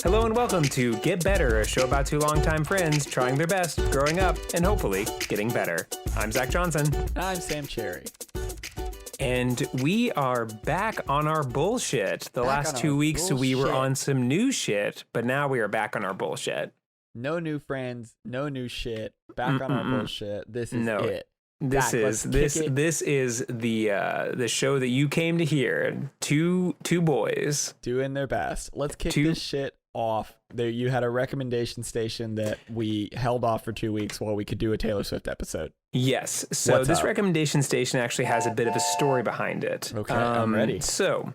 Hello and welcome to Get Better, a show about two longtime friends trying their best, growing up, and hopefully getting better. I'm Zach Johnson. I'm Sam Cherry. And we are back on our bullshit. The last 2 weeks we were on some new shit, but now we are back on our bullshit. No new friends, no new shit. Back on our bullshit. This is it. This is the show that you came to hear. Two boys doing their best. Let's kick this shit off. There, you had a recommendation station that we held off for 2 weeks while we could do a Taylor Swift episode. Yes. So this recommendation station actually has a bit of a story behind it. Okay, I'm ready. So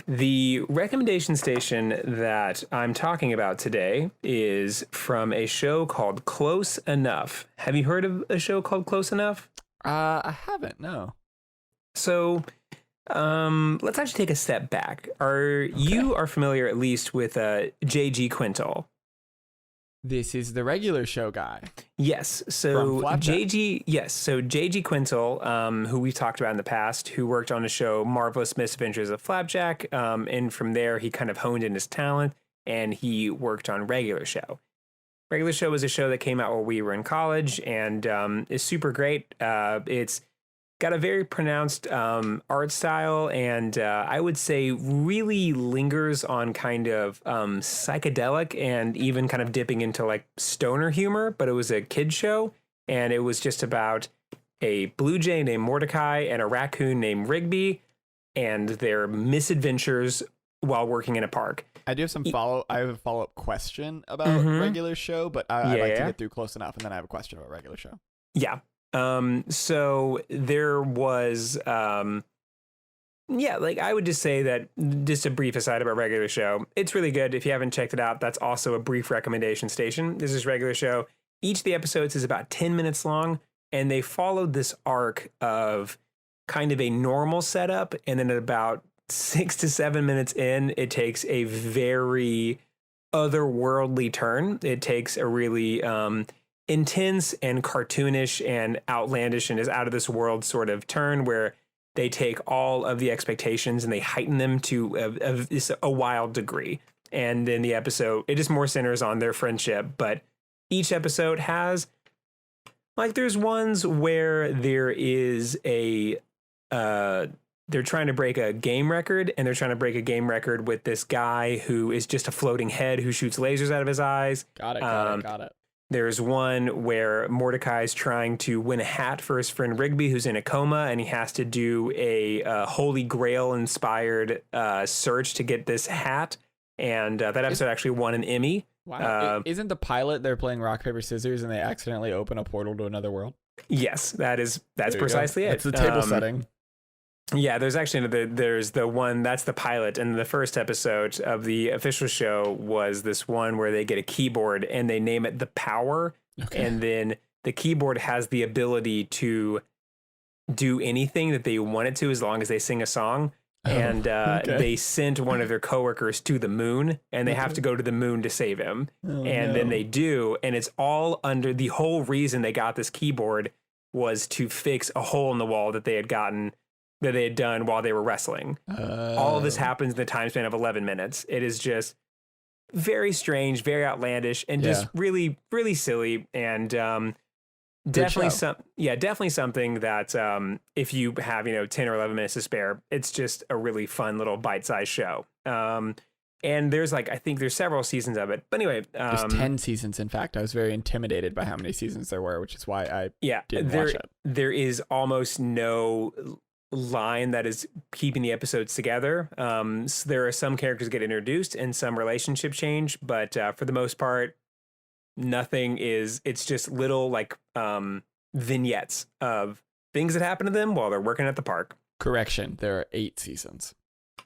the recommendation station that I'm talking about today is from a show called Close Enough. Have you heard of a show called Close Enough? I haven't, no. So let's actually take a step back. You are familiar at least with J.G. Quintel? This is the regular show guy. Yes. So J.G. Quintel, who we've talked about in the past, who worked on the show Marvelous Misadventures of Flapjack, and from there he kind of honed in his talent and he worked on Regular Show. Regular Show was a show that came out while we were in college and is super great. It's got a very pronounced art style and I would say really lingers on kind of psychedelic and even kind of dipping into like stoner humor, but it was a kid's show and it was just about a blue jay named Mordecai and a raccoon named Rigby and their misadventures while working in a park. I do have I have a follow-up question about Regular Show, but I'd like to get through Close Enough, and then I have a question about Regular Show. Yeah. So there was, I would just say that just a brief aside about Regular Show. It's really good. If you haven't checked it out, that's also a brief recommendation station. This is Regular Show. Each of the episodes is about 10 minutes long, and they followed this arc of kind of a normal setup, and then at about 6 to 7 minutes in, it takes a very otherworldly turn. It takes a really intense and cartoonish and outlandish and is out of this world sort of turn where they take all of the expectations and they heighten them to a wild degree. And in the episode, it just more centers on their friendship. But each episode has, like, there's ones where there is they're trying to break a game record, and they're trying to break a game record with this guy who is just a floating head who shoots lasers out of his eyes. Got it. There's one where Mordecai's trying to win a hat for his friend Rigby, who's in a coma, and he has to do a Holy Grail-inspired search to get this hat. And that episode actually won an Emmy. Wow. Isn't the pilot they're playing rock, paper, scissors, and they accidentally open a portal to another world? Yes, that's precisely it. That's the table setting. Yeah, there's actually there's the one that's the pilot, and the first episode of the official show was this one where they get a keyboard and they name it The Power, and then the keyboard has the ability to do anything that they want it to as long as they sing a song. And they sent one of their coworkers to the moon, and they have to go to the moon to save him. Then they do, and it's all under the whole reason they got this keyboard was to fix a hole in the wall that they had done while they were wrestling. All of this happens in the time span of 11 minutes. It is just very strange, very outlandish, and just really, really silly. And definitely something that if you have 10 or 11 minutes to spare, it's just a really fun little bite-sized show. And there's I think there's several seasons of it. But anyway, there's 10 seasons. In fact, I was very intimidated by how many seasons there were, which is why I didn't watch it. There is almost no line that is keeping the episodes together. So there are some characters get introduced and some relationship change, but for the most part, nothing is. It's just little vignettes of things that happen to them while they're working at the park. Correction, there are 8 seasons.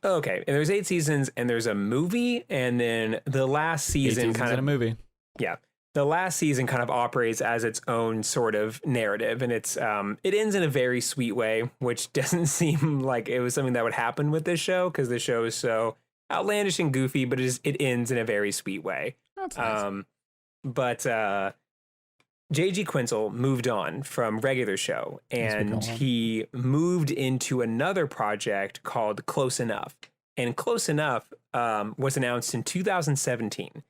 Okay, and there's 8 seasons, and there's a movie, and then the last season kind of a movie. Yeah. The last season kind of operates as its own sort of narrative, and it ends in a very sweet way, which doesn't seem like it was something that would happen with this show because the show is so outlandish and goofy, but it ends in a very sweet way. That's nice. But J.G. Quintel moved on from Regular Show, and he moved into another project called Close Enough. And Close Enough was announced in 2017,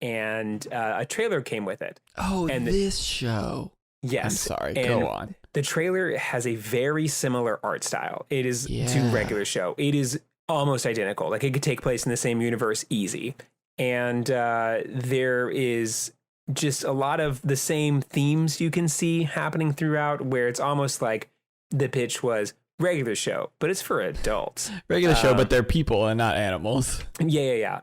and a trailer came with it. Oh, and this show. Yes. I'm sorry, go on. The trailer has a very similar art style. It is to regular show. It is almost identical. Like it could take place in the same universe easy. And there is just a lot of the same themes you can see happening throughout, where it's almost like the pitch was regular show, but it's for adults. Regular show, but they're people and not animals. Yeah.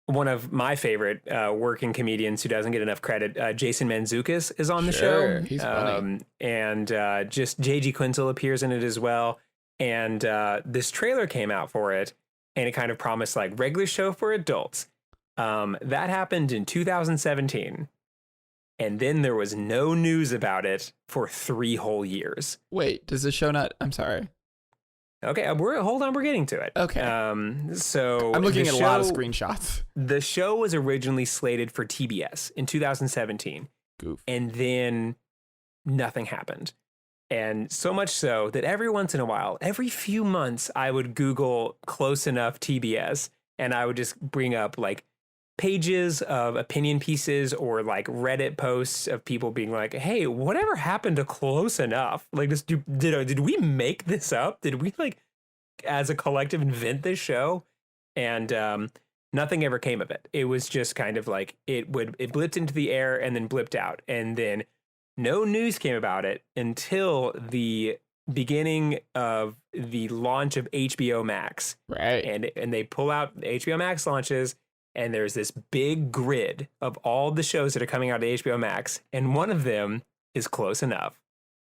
One of my favorite working comedians who doesn't get enough credit, Jason Mantzoukas, is on the show. He's funny. And just J.G. Quintel appears in it as well. And this trailer came out for it, and it kind of promised like regular show for adults. That happened in 2017. And then there was no news about it for 3 whole years. Wait, does the show not? I'm sorry. Okay, hold on, we're getting to it. Okay. So I'm looking at a lot of screenshots. The show was originally slated for TBS in 2017. Goof. And then nothing happened. And so much so that every once in a while, every few months, I would Google Close Enough TBS, and I would just bring up like pages of opinion pieces or like Reddit posts of people being like, hey, whatever happened to Close Enough? Like, did we make this up? Did we like as a collective invent this show? And nothing ever came of it. It was just kind of like it blipped into the air and then blipped out. And then no news came about it until the beginning of the launch of HBO Max. Right. And they pull out the HBO Max launches, and there's this big grid of all the shows that are coming out of HBO Max, and one of them is Close Enough.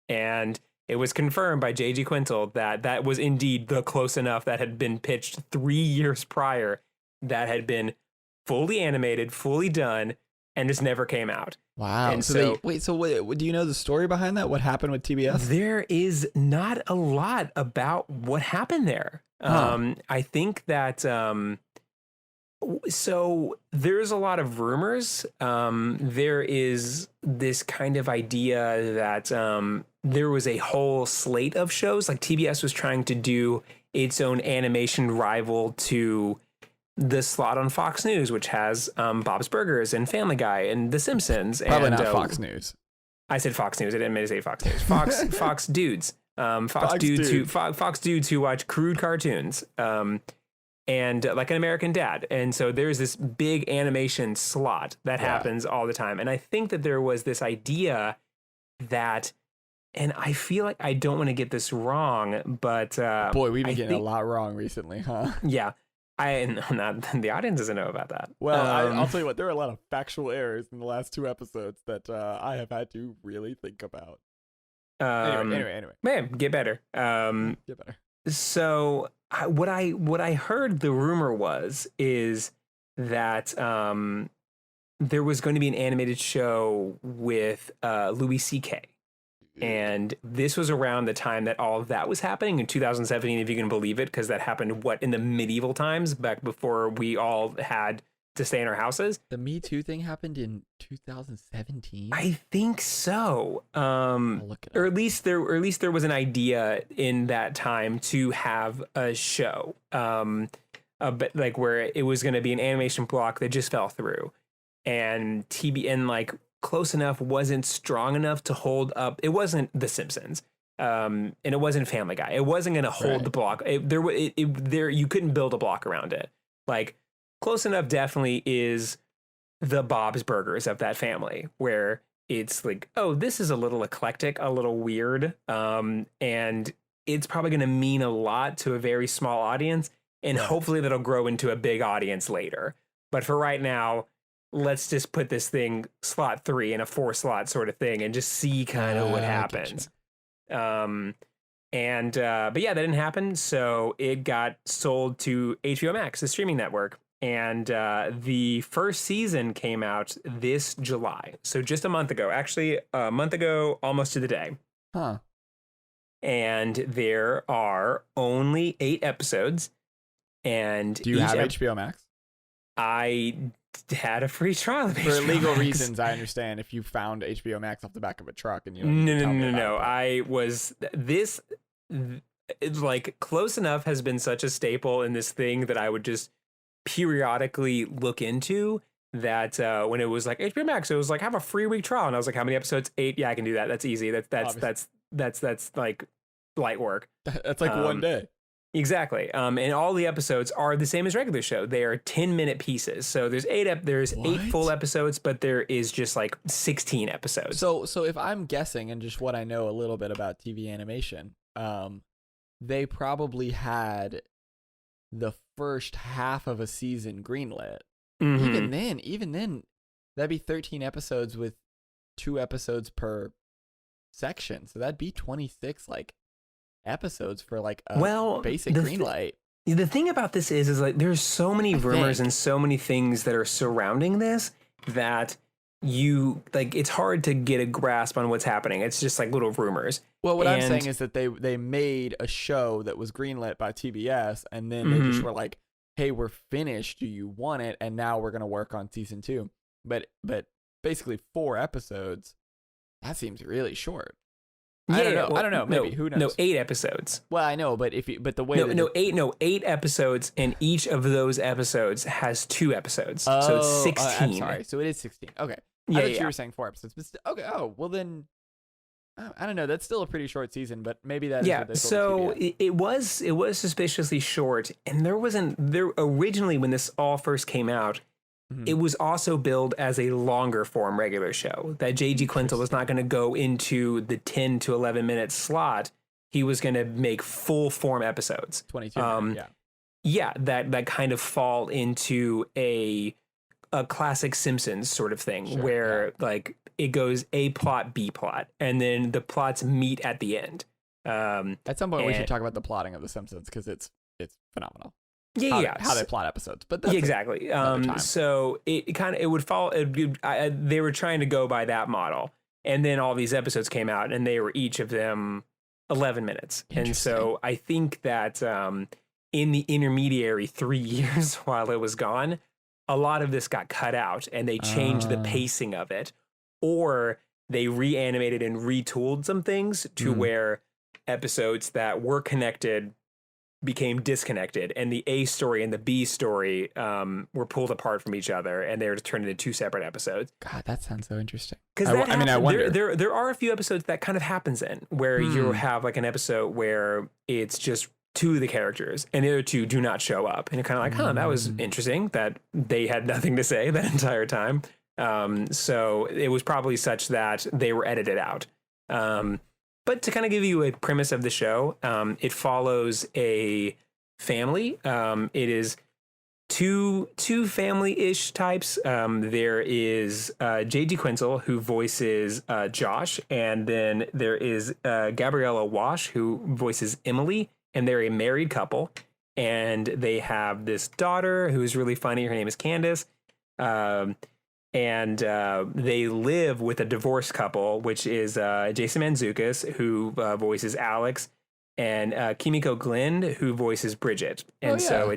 And it was confirmed by J.G. Quintel that that was indeed the Close Enough that had been pitched 3 years prior, that had been fully animated, fully done, and just never came out. Wow. And so do you know the story behind that? What happened with TBS? There is not a lot about what happened there. I think that... So there's a lot of rumors. There is this kind of idea that there was a whole slate of shows. Like TBS was trying to do its own animation rival to the slot on Fox News, which has Bob's Burgers and Family Guy and The Simpsons. Probably not Fox News. I said Fox News. I didn't mean to say Fox News. Fox dudes. Fox dudes who watch crude cartoons. And like an American Dad. And so there's this big animation slot that happens all the time. And I think that there was this idea that, and I feel like I don't want to get this wrong, but boy, we've been getting a lot wrong recently, huh? Yeah. The audience doesn't know about that. Well, I'll tell you what, there are a lot of factual errors in the last 2 episodes that I have had to really think about. Anyway. Man, get better. Get better. So what I heard the rumor is that there was going to be an animated show with Louis C.K. And this was around the time that all of that was happening in 2017, if you can believe it, because that happened in the medieval times, back before we all had to stay in our houses. The Me Too thing happened in 2017. I think so. Or at least there was an idea in that time to have a show, but like where it was going to be an animation block that just fell through, and like Close Enough wasn't strong enough to hold up. It wasn't The Simpsons. And it wasn't Family Guy. It wasn't going to hold the block. You couldn't build a block around it. Like Close Enough definitely is the Bob's Burgers of that family, where it's like, oh, this is a little eclectic, a little weird, and it's probably going to mean a lot to a very small audience, and hopefully that'll grow into a big audience later. But for right now, let's just put this thing slot 3 in a 4-slot sort of thing and just see kind of what happens. But yeah, that didn't happen. So it got sold to HBO Max, the streaming network. And the first season came out this July. So just a month ago, actually a month ago, almost to the day. Huh. And there are only 8 episodes. And do you have HBO Max? I had a free trial of for HBO legal Max. reasons. I understand if you found HBO Max off the back of a truck and you no. I was it's like Close Enough has been such a staple in this thing that I would just periodically look into. That when it was like HBO Max, it was like have a free week trial, and I was like, how many episodes? 8. Yeah, I can do that. That's easy. That's like light work. That's like one day. Exactly. And all the episodes are the same as regular show. They are 10-minute pieces. So there's 8 full episodes, but there is just like 16 episodes. So if I'm guessing, and just what I know a little bit about TV animation, they probably had the first half of a season greenlit. Mm-hmm. Even then, that'd be 13 episodes with 2 episodes per section. So that'd be 26 like episodes for like a basic greenlight. The thing about this is like there's so many rumors and so many things that are surrounding this that you like it's hard to get a grasp on what's happening. It's just like little rumors. Well, what I'm saying is that they made a show that was greenlit by TBS, and then they just were like, hey, we're finished. Do you want it? And now we're going to work on season 2. But basically 4 episodes, that seems really short. I don't know. Maybe who knows? No, 8 episodes. Well, I know, but the way 8 episodes, and each of those episodes has 2 episodes. So it's 16. I'm sorry. So it is 16. Okay. I thought you were saying 4 episodes. But okay. Oh, well then I don't know. That's still a pretty short season, but maybe that is what they so it was suspiciously short, and there originally when this all first came out, it was also billed as a longer form regular show. That J.G. Quintel was not going to go into the 10 to 11 minute slot. He was going to make full form episodes. 22 minutes, yeah, that kind of fall into a classic Simpsons sort of thing, where like it goes A plot, B plot, and then the plots meet at the end. At some point, we should talk about the plotting of The Simpsons because it's phenomenal. How they plot episodes, but that's exactly. So it would follow. They were trying to go by that model, and then all these episodes came out, and they were each of them 11 minutes. And so I think that in the intermediary 3 years while it was gone, a lot of this got cut out, and they changed the pacing of it, or they reanimated and retooled some things to where episodes that were connected became disconnected, and the A story and the B story were pulled apart from each other, and they were turned into 2 separate episodes. God, that sounds so interesting. Because I wonder. There are a few episodes that kind of happens in where you have like an episode where it's just 2 of the characters, and the other 2 do not show up, and you're kind of like, that was interesting that they had nothing to say that entire time. So it was probably such that they were edited out. But to kind of give you a premise of the show, it follows a family. It is two family-ish types. There is J.D. Quintel, who voices Josh, and then there is Gabriella Wash, who voices Emily, and they're a married couple, and they have this daughter who is really funny. Her name is Candace. And they live with a divorced couple, which is Jason Mantzoukas, who voices Alex, and Kimiko Glenn, who voices Bridget. And so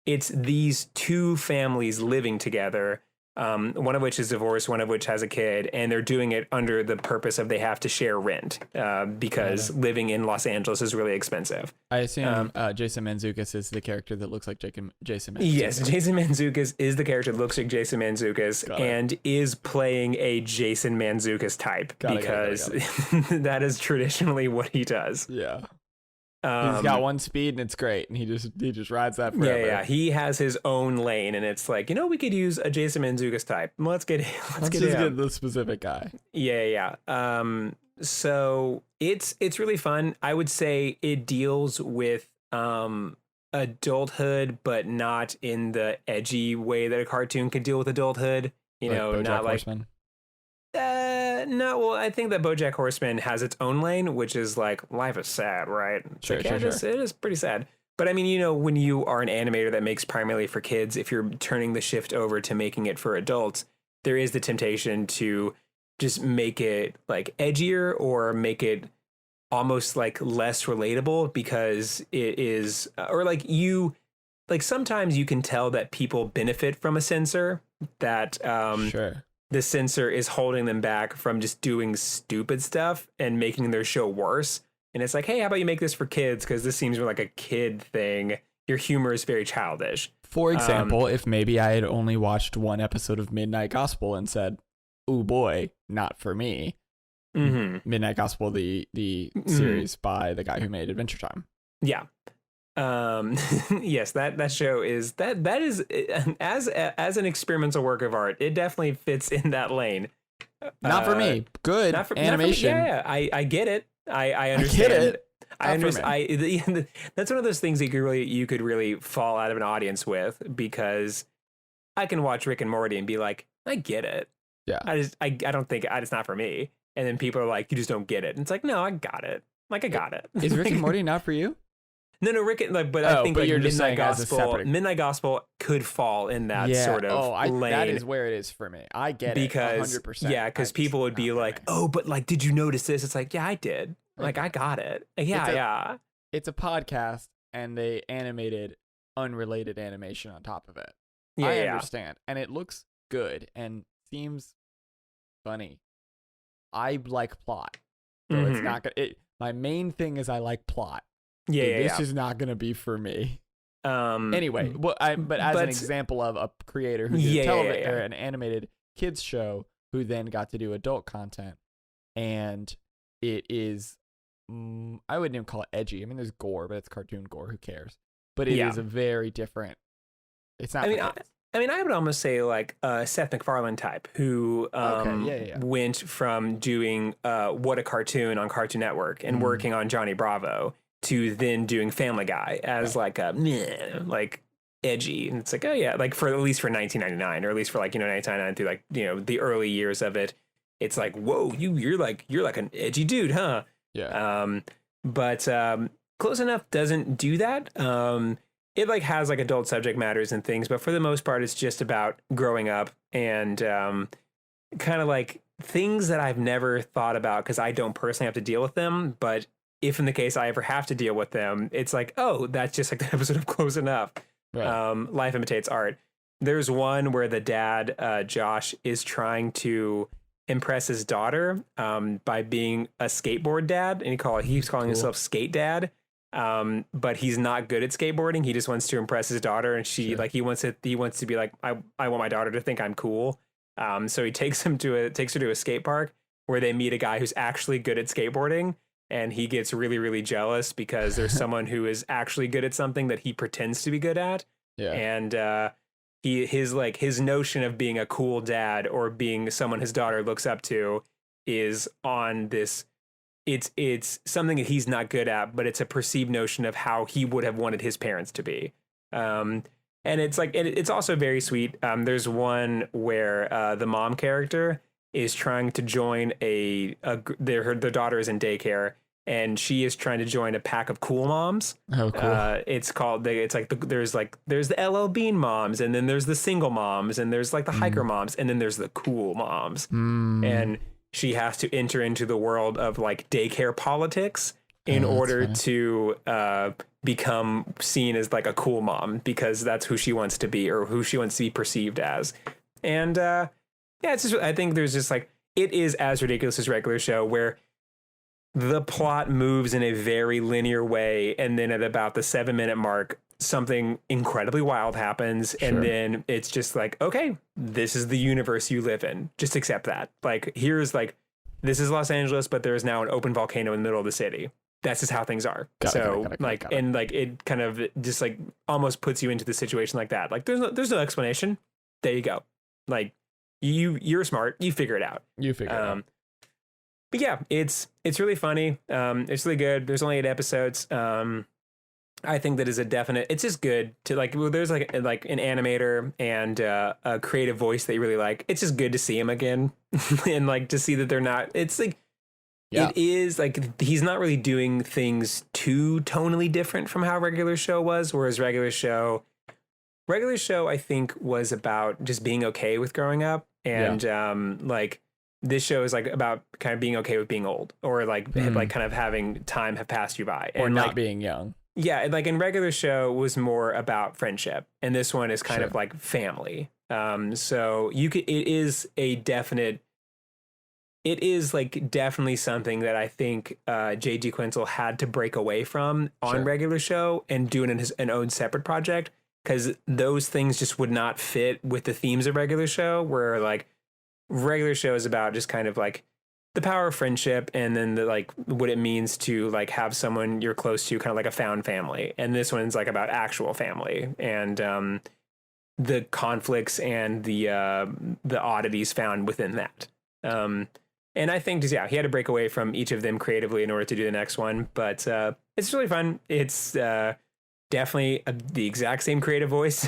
it's these 2 families living together, one of which is divorced, one of which has a kid, and they're doing it under the purpose of they have to share rent because living in Los Angeles is really expensive. I assume Jason Mantzoukas is the character that looks like Jason Mantzoukas. Yes, Jason Mantzoukas is the character that looks like Jason Mantzoukas and is playing a Jason Mantzoukas type because that is traditionally what he does. Yeah. He's got one speed and it's great, and he just rides that forever. Yeah. He has his own lane, and it's like, we could use a Jason Mantzoukas type. Let's get the specific guy. Yeah. So it's really fun. I would say it deals with adulthood, but not in the edgy way that a cartoon could deal with adulthood. Not like Horseman. No, well, I think that Bojack Horseman has its own lane, which is like life is sad, right? Sure. It is pretty sad. But I mean, when you are an animator that makes primarily for kids, if you're turning the shift over to making it for adults, there is the temptation to just make it like edgier or make it almost like less relatable because it is, or like sometimes you can tell that people benefit from a censor that, sure. The censor is holding them back from just doing stupid stuff and making their show worse. and it's like, hey, how about you make this for kids, because this seems like a kid thing. Your humor is very childish. For example, if maybe I had only watched one episode of Midnight Gospel and said, "Ooh boy, not for me." Midnight Gospel, the series by the guy who made Adventure Time. Yeah. Yes, that show is that is as an experimental work of art, it definitely fits in that lane. Not for me. Good animation. Yeah, I get it. I understand. I get it. I understand. That's one of those things you could really fall out of an audience with, because I can watch Rick and Morty and be like, I get it. Yeah. I don't think it's not for me. And then people are like, you just don't get it. And it's like, no, I got it. Like, I got it. Is Rick and Morty not for you? No, Rick. I think you're just saying Midnight Gospel could fall in that sort of lane. That is where it is for me. I get because, it 100%. Yeah, because people would be like, oh, but like, did you notice this? It's like, yeah, I did. Like, I got it. Yeah. It's a podcast, and they animated unrelated animation on top of it. Yeah, I understand, and it looks good and seems funny. I like plot, so it's not gonna. My main thing is I like plot. This is not gonna be for me. Anyway, but as an example of a creator who did an animated kids show who then got to do adult content, and it is, I wouldn't even call it edgy. I mean, there's gore, but it's cartoon gore. Who cares? But it is a very different. It's not. I mean, I would almost say like Seth MacFarlane type, who went from doing What a Cartoon on Cartoon Network and working on Johnny Bravo to then doing Family Guy as like a like edgy, and it's like, oh yeah, like for at least for 1999, or at least for like 1999 through like the early years of it, it's like, whoa, you're like an edgy dude, huh? Yeah. But Close Enough doesn't do that. It like has like adult subject matters and things, but for the most part, it's just about growing up and kind of like things that I've never thought about because I don't personally have to deal with them. But if in the case I ever have to deal with them, it's like, oh, that's just like the episode of Close Enough. Right. Life imitates art. There's one where the dad, Josh, is trying to impress his daughter by being a skateboard dad, and he's calling himself Skate Dad. But he's not good at skateboarding. He just wants to impress his daughter, and he wants to be like, I want my daughter to think I'm cool. So he takes her to a skate park where they meet a guy who's actually good at skateboarding, and he gets really, really jealous because there's someone who is actually good at something that he pretends to be good at. Yeah. And his notion of being a cool dad or being someone his daughter looks up to is on this. It's something that he's not good at, but it's a perceived notion of how he would have wanted his parents to be. And it's like, it's also very sweet. There's one where the mom character is trying to join their daughter is in daycare, and she is trying to join a pack of cool moms. Oh, cool. There's the LL Bean moms, and then there's the single moms, and there's like the hiker moms, and then there's the cool moms. And she has to enter into the world of like daycare politics in order to become seen as like a cool mom, because that's who she wants to be, or who she wants to be perceived as. And it's just, I think there's just like, it is as ridiculous as regular show, where the plot moves in a very linear way, and then at about the 7-minute mark, something incredibly wild happens, and then it's just like, okay, this is the universe you live in. Just accept that. Like, this is Los Angeles, but there is now an open volcano in the middle of the city. That's just how things are. Got it. It kind of just like almost puts you into the situation like that. Like, there's no explanation. There you go. Like, you're smart. You figure it out. But yeah, it's really funny. It's really good. There's only 8 episodes. I think that is a definite. It's just good to like. Well, there's like an animator and a creative voice that you really like. It's just good to see him again, and like to see that they're not. It's like it is like he's not really doing things too tonally different from how regular show was. Whereas regular show, I think was about just being okay with growing up, and like. This show is like about kind of being okay with being old, or like like kind of having time have passed you by, or and not like, being young. Yeah, like in regular show was more about friendship, and this one is kind of like family. So it is a definite it is like definitely something that I think J.G. Quintel had to break away from on regular show and do it in his an own separate project, because those things just would not fit with the themes of regular show, where like regular show is about just kind of like the power of friendship and then the like what it means to like have someone you're close to, kind of like a found family. And this one's like about actual family and the conflicts and the oddities found within that. And I think just, yeah, he had to break away from each of them creatively in order to do the next one. But it's really fun. It's definitely the exact same creative voice.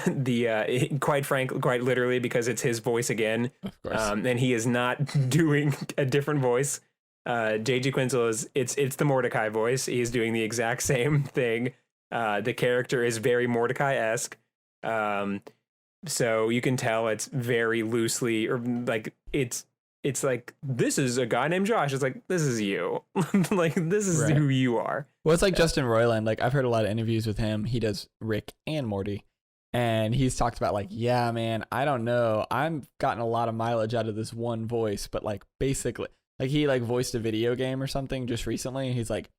Quite literally, because it's his voice again. Of course. And he is not doing a different voice. J.G. Quintel is it's the Mordecai voice. He is doing the exact same thing. The character is very Mordecai-esque. So you can tell it's very loosely, or like it's like, this is a guy named Josh. It's like, this is you. Like, this is who you are. Well, it's like Justin Roiland. Like, I've heard a lot of interviews with him. He does Rick and Morty. And he's talked about like, yeah, man, I don't know. I've gotten a lot of mileage out of this one voice, but like basically, like he like voiced a video game or something just recently. And he's like,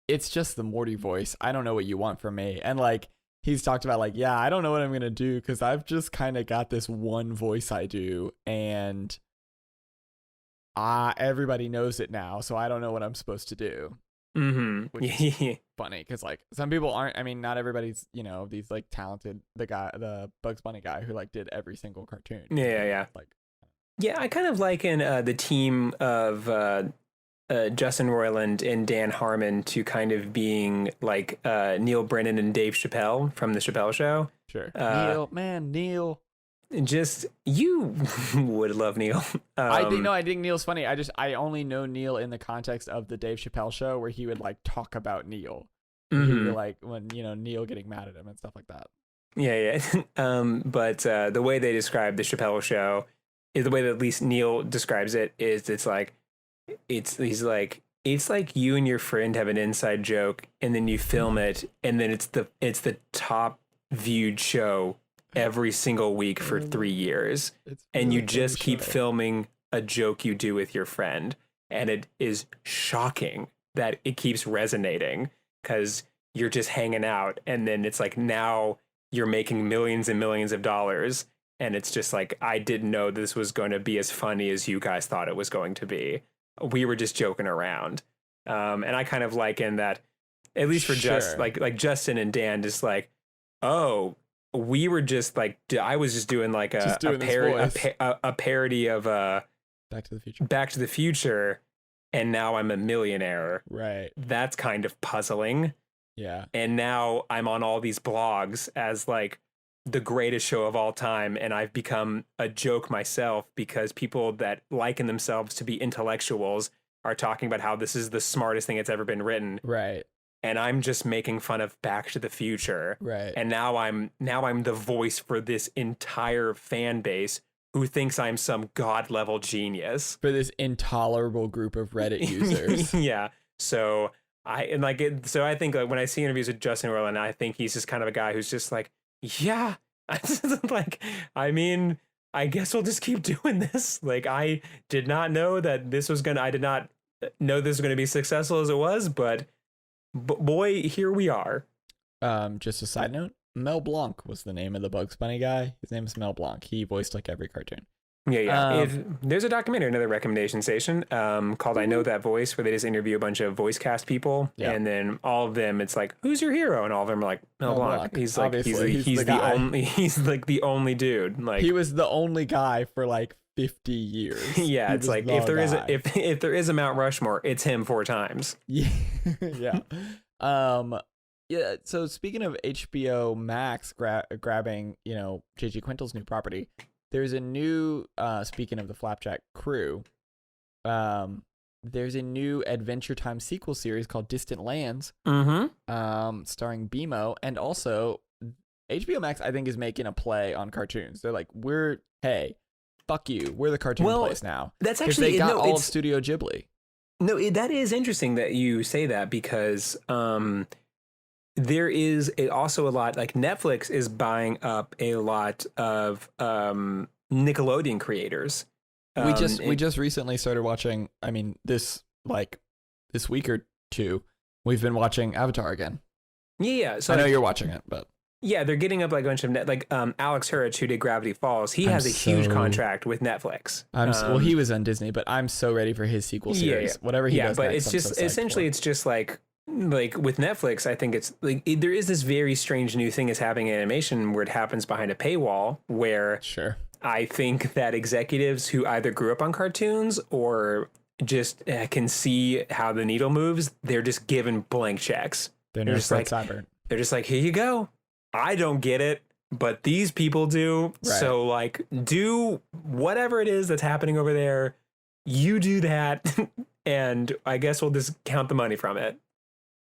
it's just the Morty voice. I don't know what you want from me. And like, he's talked about like, yeah, I don't know what I'm going to do because I've just kind of got this one voice I do. And everybody knows it now, so I don't know what I'm supposed to do. Which is funny because like some people aren't. I mean, not everybody's these like talented. The Bugs Bunny guy who like did every single cartoon. Yeah. Like, yeah, I kind of liken the team of Justin Roiland and Dan Harmon to kind of being like Neil Brennan and Dave Chappelle from the Chappelle Show. Sure, Neil. Just you would love Neil. I think Neil's funny. I only know Neil in the context of the Dave Chappelle Show where he would like talk about Neil. He would, like when Neil getting mad at him and stuff like that. Yeah. But the way they describe the Chappelle Show is the way that at least Neil describes it. Is it's like you and your friend have an inside joke and then you film it and then it's the top viewed show every single week for 3 years, and you just keep filming a joke you do with your friend, and it is shocking that it keeps resonating because you're just hanging out, and then it's like now you're making millions and millions of dollars, and it's just like, I didn't know this was going to be as funny as you guys thought it was going to be. We were just joking around, and I kind of liken that, at least for just like Justin and Dan, just like, oh, we were just like, I was just doing like a parody of Back to the Future, and now I'm a millionaire. Right. That's kind of puzzling. Yeah. And now I'm on all these blogs as like the greatest show of all time, and I've become a joke myself because people that liken themselves to be intellectuals are talking about how this is the smartest thing that's ever been written. Right. And I'm just making fun of Back to the Future. Right. And now I'm the voice for this entire fan base who thinks I'm some god level genius. For this intolerable group of Reddit users. Yeah. So I think like when I see interviews with Justin Roiland, I think he's just kind of a guy who's just like, yeah, like, I mean, I guess we'll just keep doing this. Like, I did not know that I did not know this was going to be successful as it was, but boy, here we are. Just a side note, Mel Blanc was the name of the Bugs Bunny guy. His name is Mel Blanc. He voiced like every cartoon. Yeah. There's a documentary, another recommendation station, called I Know That Voice, where they just interview a bunch of voice cast people, and then all of them, it's like, who's your hero? And all of them are like, Mel Blanc. He's like, he's the only dude. Like, he was the only guy for like 50 years. Yeah, it's like if there is a Mount Rushmore, it's him 4 times. Yeah. Yeah. Yeah, so speaking of HBO Max grabbing, J.G. Quintel's new property, there's a new speaking of the Flapjack crew, there's a new Adventure Time sequel series called Distant Lands, starring BMO, and also HBO Max I think is making a play on cartoons. They're like, hey, fuck you, we're the cartoon place now. That's actually, they got all of Studio Ghibli. No, that is interesting that you say that, because there is also a lot, like Netflix is buying up a lot of Nickelodeon creators. We just recently started watching. I mean, this week or two, we've been watching Avatar again. Yeah. So I know you're watching it, but yeah, they're getting up like a bunch of Alex Hurwitz, who did Gravity Falls. He has a huge contract with Netflix. Well, he was on Disney, but I'm so ready for his sequel series. Whatever he does. But next, it's just essentially it's just like with Netflix. I think it's like there is this very strange new thing is happening in animation where it happens behind a paywall. Where I think that executives who either grew up on cartoons or just can see how the needle moves, they're just given blank checks. They're just like Cyber. They're just like, here you go. I don't get it, but these people do. Right. So like, do whatever it is that's happening over there. You do that. And I guess we'll just count the money from it.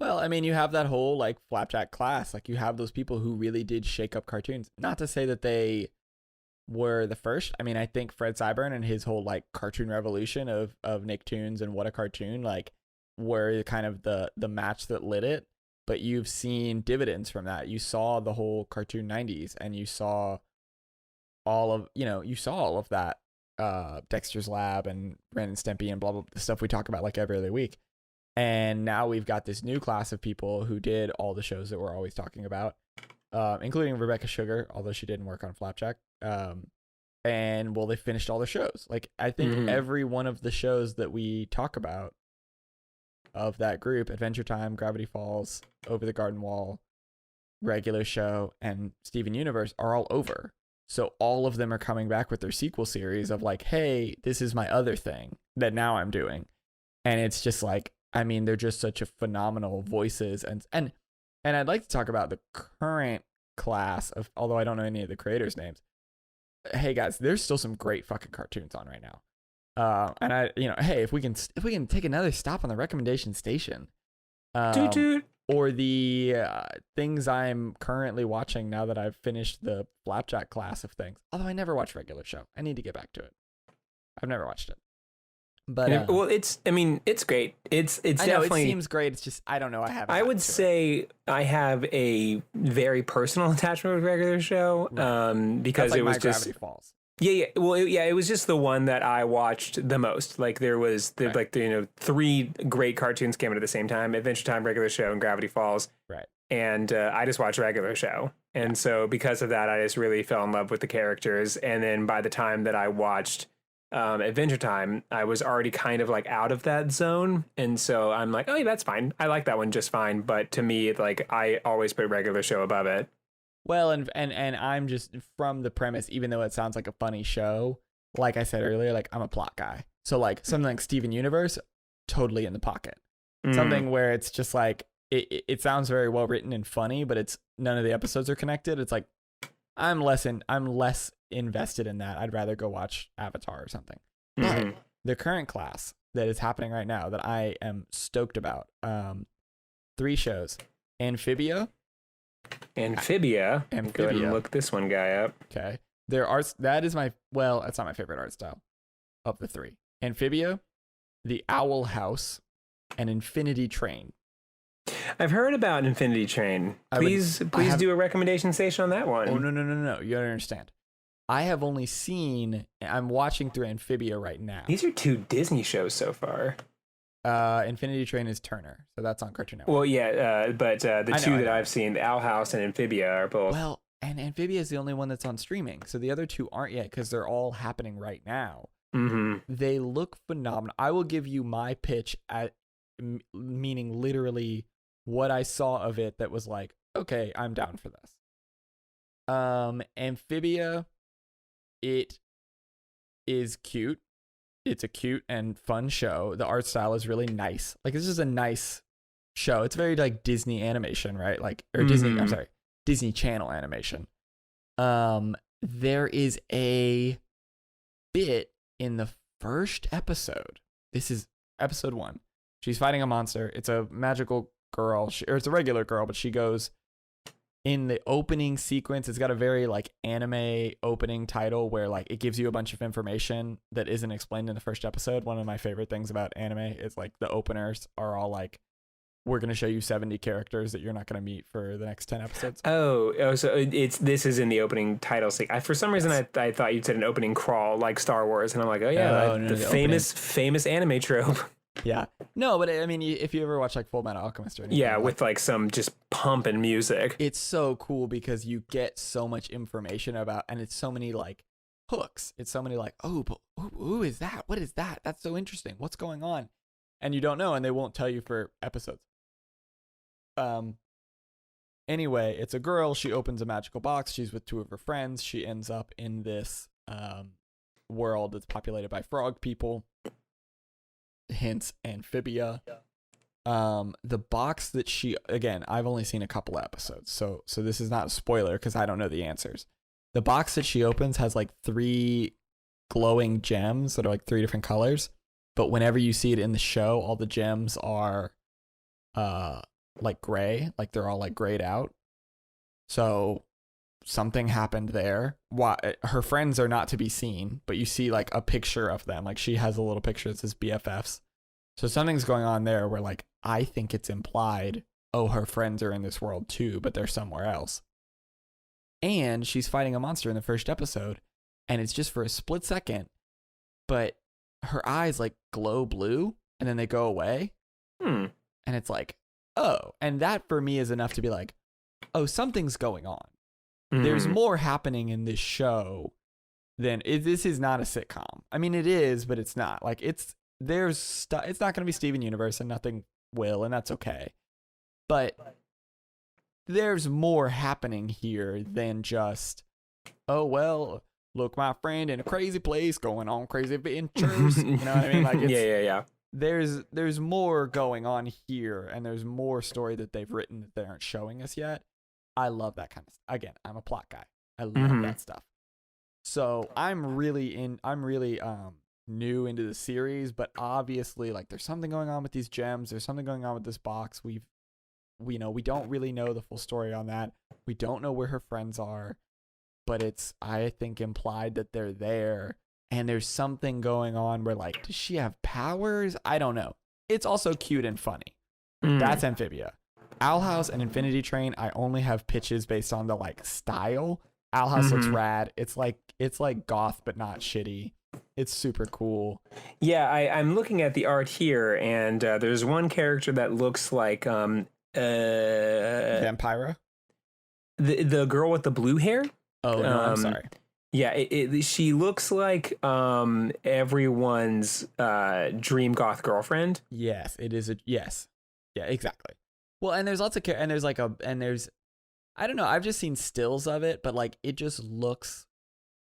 Well, I mean, you have that whole like Flapjack class. Like you have those people who really did shake up cartoons. Not to say that they were the first. I mean, I think Fred Cyburn and his whole like cartoon revolution of Nicktoons and What a Cartoon, like were kind of the match that lit it. But you've seen dividends from that. You saw the whole cartoon 90s and you saw all of that Dexter's Lab and Ren and Stimpy and blah, blah, the stuff we talk about like every other week. And now we've got this new class of people who did all the shows that we're always talking about, including Rebecca Sugar, although she didn't work on Flapjack. And well, they finished all the shows. Like I think every one of the shows that we talk about of that group, Adventure Time, Gravity Falls, Over the Garden Wall, Regular Show, and Steven Universe are all over. So all of them are coming back with their sequel series of like, hey, this is my other thing that now I'm doing. And it's just like, I mean, they're just such a phenomenal voices. And I'd like to talk about the current class of, although I don't know any of the creators' names. Hey guys, there's still some great fucking cartoons on right now. And I, hey, if we can take another stop on the recommendation station, or the things I'm currently watching now that I've finished the Flapjack class of things. Although I never watched Regular Show, I need to get back to it. I've never watched it, but well, it's great. It's definitely it seems great. It's just I don't know. I would say I have a very personal attachment with Regular Show, because it was just Gravity Falls. Yeah. Well, it was just the one that I watched the most. Like there was three great cartoons came out at the same time: Adventure Time, Regular Show, and Gravity Falls. Right. And I just watched Regular Show, and so because of that, I just really fell in love with the characters. And then by the time that I watched Adventure Time, I was already kind of like out of that zone, and so I'm like, oh yeah, that's fine. I like that one just fine. But to me, like I always put Regular Show above it. Well, and I'm just from the premise, even though it sounds like a funny show, like I said earlier, like I'm a plot guy. So like something like Steven Universe, totally in the pocket. Something where it's just like, it sounds very well written and funny, but it's none of the episodes are connected. It's like, I'm less invested in that. I'd rather go watch Avatar or something. But the current class that is happening right now that I am stoked about, 3 shows, Amphibia. I'm go ahead and look this one guy up. Okay. It's not my favorite art style of the 3. Amphibia, The Owl House, and Infinity Train. I've heard about Infinity Train. Please do a recommendation station on that one. Oh, no. You don't understand. I'm watching through Amphibia right now. These are 2 Disney shows so far. Infinity Train is Turner, so that's on Cartoon Network. Well, yeah, but the two that I've seen, the Owl House and Amphibia, are both. Well, and Amphibia is the only one that's on streaming, so the other 2 aren't yet because they're all happening right now. They look phenomenal. I will give you my pitch meaning literally what I saw of it that was like, okay, I'm down for this. Amphibia, it is cute. It's a cute and fun show. The art style is really nice. Like this is a nice show. It's very like Disney animation, right? Like Disney Channel animation. There is a bit in the first episode. This is episode 1. She's fighting a monster. It's a magical girl, or it's a regular girl, but she goes in the opening sequence. It's got a very like anime opening title where like it gives you a bunch of information that isn't explained in the first episode. One of my favorite things about anime is like the openers are all like we're going to show you 70 characters that you're not going to meet for the next 10 episodes. Oh, so this is in the opening title sequence. For some reason, Yes. I thought you said an opening crawl like Star Wars, and I'm like, oh yeah, No, the famous anime trope. Yeah. No, but I mean, if you ever watch like Full Metal Alchemist or anything. Yeah, with like some just pump and music. It's so cool because you get so much information about, and it's so many like hooks. It's so many like, oh, but who is that? What is that? That's so interesting. What's going on? And you don't know, and they won't tell you for episodes. Anyway, it's a girl. She opens a magical box. She's with two of her friends. She ends up in this world that's populated by frog people. Hence amphibia. The box that she, again, I've only seen a couple episodes, so this is not a spoiler because I don't know the answers. The box that she opens has like 3 glowing gems that are like 3 different colors, but whenever you see it in the show, all the gems are like gray, like they're all like grayed out. So something happened there. Why her friends are not to be seen, but you see like a picture of them. Like she has a little picture that says BFFs. So something's going on there where like I think it's implied, oh, her friends are in this world too, but they're somewhere else. And she's fighting a monster in the first episode, and it's just for a split second, but her eyes like glow blue and then they go away. And it's like, oh, and that for me is enough to be like, oh, something's going on. There's more happening in this show than this is not a sitcom. I mean, it is, but it's not. Like it's not going to be Steven Universe, and nothing will, and that's okay. But there's more happening here than just, oh well, look, my friend in a crazy place going on crazy adventures. You know what I mean? Like it's, yeah. There's more going on here, and there's more story that they've written that they aren't showing us yet. I love that kind of stuff. Again, I'm a plot guy. I love that stuff. So I'm really new into the series, but obviously like there's something going on with these gems. There's something going on with this box. We don't really know the full story on that. We don't know where her friends are, but it's, I think, implied that they're there. And there's something going on where like, does she have powers? I don't know. It's also cute and funny. That's Amphibia. Owl House and Infinity Train, I only have pitches based on the like style. Owl House looks rad. It's like goth but not shitty. It's super cool. Yeah, I'm looking at the art here, and there's one character that looks like Vampira? The girl with the blue hair. Oh no, I'm sorry. Yeah, she looks like everyone's dream goth girlfriend. Yes, it is. Yes, yeah, exactly. Well, and there's lots of and there's like I don't know. I've just seen stills of it, but like it just looks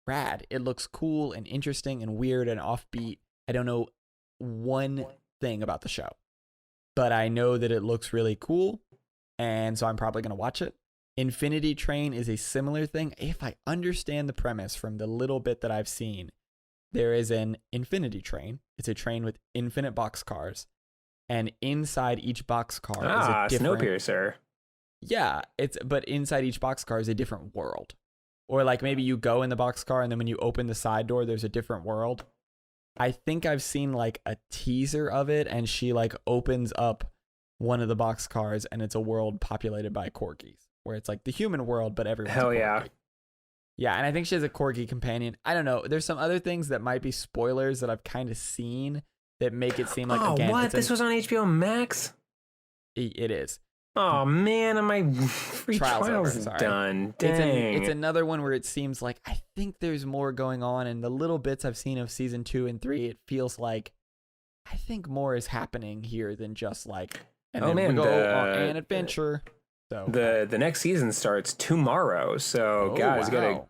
rad. It looks cool and interesting and weird and offbeat. I don't know one thing about the show, but I know that it looks really cool, and so I'm probably gonna watch it. Infinity Train is a similar thing. If I understand the premise from the little bit that I've seen, there is an Infinity Train. It's a train with infinite boxcars, and inside each boxcar is a different... Snowpiercer. Yeah, but inside each boxcar is a different world. Or like maybe you go in the boxcar and then when you open the side door, there's a different world. I think I've seen like a teaser of it, and she like opens up one of the boxcars and it's a world populated by corgis, where it's like the human world, but everyone's Hell yeah. Yeah, and I think she has a corgi companion. I don't know. There's some other things that might be spoilers that I've kind of seen that make it seem like, again, what? This was on HBO Max? It is. Oh man, my free trial's done. Dang. It's another one where it seems like I think there's more going on, and the little bits I've seen of season 2 and 3, it feels like I think more is happening here than just like, and then we go on an adventure. So the next season starts tomorrow, so guys, gotta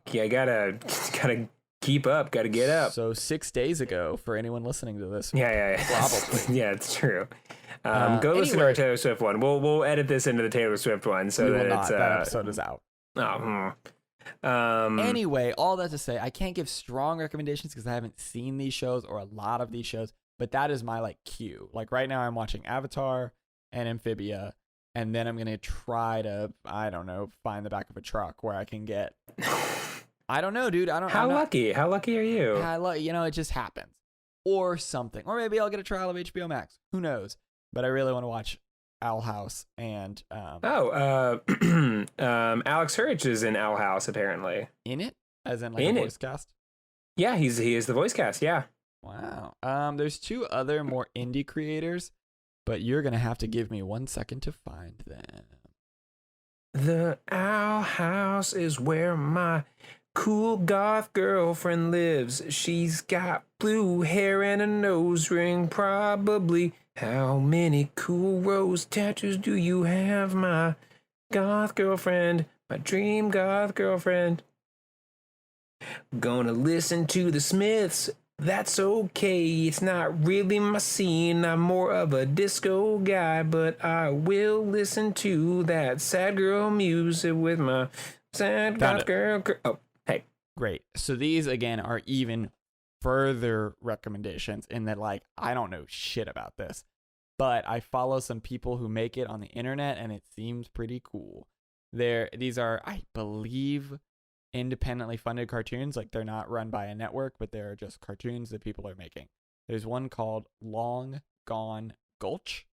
keep up, gotta get up. So 6 days ago, for anyone listening to this, yeah, probably, yeah, it's true. Go listen to our Taylor Swift one. We'll edit this into the Taylor Swift one, so that it's that episode is out. Anyway, all that to say, I can't give strong recommendations because I haven't seen these shows or a lot of these shows, but that is my like cue. Like right now, I'm watching Avatar and Amphibia. And then I'm going to try to, I don't know, find the back of a truck where I can get, I don't know, dude. How lucky are you? It just happens. Or something. Or maybe I'll get a trial of HBO Max. Who knows? But I really want to watch Owl House and Alex Hurich is in Owl House apparently. in it, as in like In a it. voice cast. Yeah, he is the voice cast. Yeah. Wow. There's 2 other more indie creators, but you're gonna have to give me 1 second to find them. The Owl House is where my cool goth girlfriend lives. She's got blue hair and a nose ring, probably. How many cool rose tattoos do you have, my goth girlfriend? My dream goth girlfriend. Gonna listen to the Smiths. That's okay. It's not really my scene. I'm more of a disco guy, but I will listen to that sad girl music with my sad goth girl. Oh, hey. Great. So these again are even further recommendations in that, like, I don't know shit about this, but I follow some people who make it on the internet and it seems pretty cool. These are, I believe, independently funded cartoons. Like, they're not run by a network, but they're just cartoons that people are making. There's one called Long Gone Gulch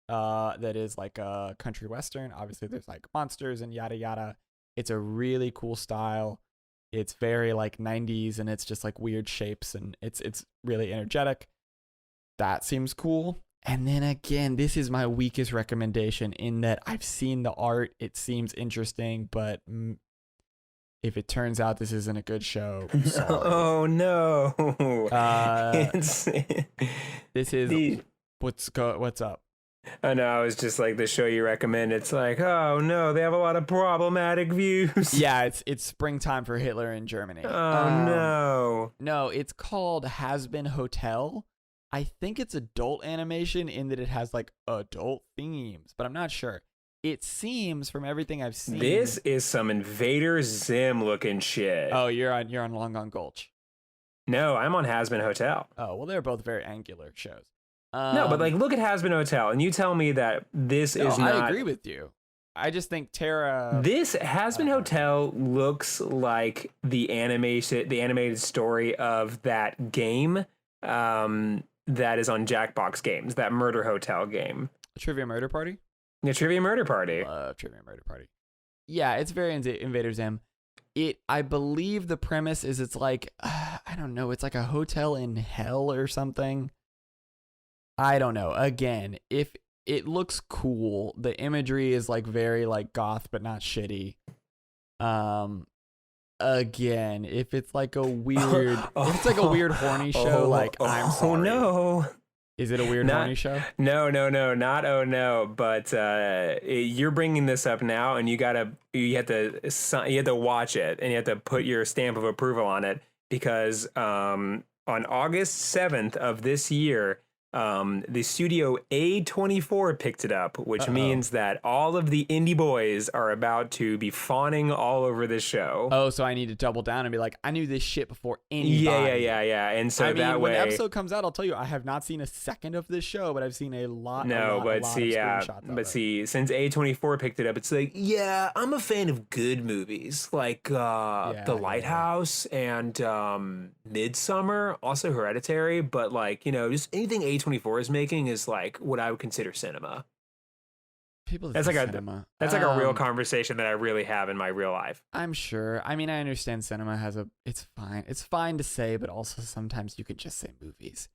that is like a country western. Obviously there's like monsters and yada yada. It's a really cool style. It's very like 90s and it's just like weird shapes and it's really energetic. That seems cool. And then again, this is my weakest recommendation in that I've seen the art. It seems interesting, but if it turns out this isn't a good show, I'm sorry. Oh no. This is what's up? I know, I was just like the show you recommend. It's like, oh no, they have a lot of problematic views. Yeah, it's springtime for Hitler in Germany. Oh no, it's called Has Been Hotel. I think it's adult animation in that it has like adult themes, but I'm not sure. It seems from everything I've seen. This is some Invader Zim looking shit. Oh, you're on Long Gone Gulch. No, I'm on Has Been Hotel. Oh, well, they're both very angular shows. No, but like, look at Has Been Hotel, and you tell me that this is not. I agree with you. I just think Tara. This Has Been Hotel looks like the animated story of that game, that is on Jackbox Games, that Murder Hotel game. Trivia Murder Party. The Trivia Murder Party. Love Trivia Murder Party. Yeah, it's very Invader Zim. I believe the premise is it's like I don't know. It's like a hotel in hell or something. I don't know. Again, if it looks cool, the imagery is like very like goth, but not shitty. Again, if it's like a weird, if it's like a weird horny show, like I'm sorry. Oh no. Is it a weird horny show? No, not oh no. But you're bringing this up now, and you have to watch it, and you have to put your stamp of approval on it because on August 7th of this year, the studio A24 picked it up, which means that all of the indie boys are about to be fawning all over this show. Oh, so I need to double down and be like, I knew this shit before anybody. Yeah. And so that when way, the episode comes out, I'll tell you, I have not seen a second of this show, but I've seen a lot. But since A24 picked it up, it's like, yeah, I'm a fan of good movies like The Lighthouse and Midsummer, also Hereditary, but like, just anything A24 is making is like what I would consider cinema. That's like a real conversation that I really have in my real life. I'm sure. I mean, I understand cinema it's fine. It's fine to say, but also sometimes you could just say movies.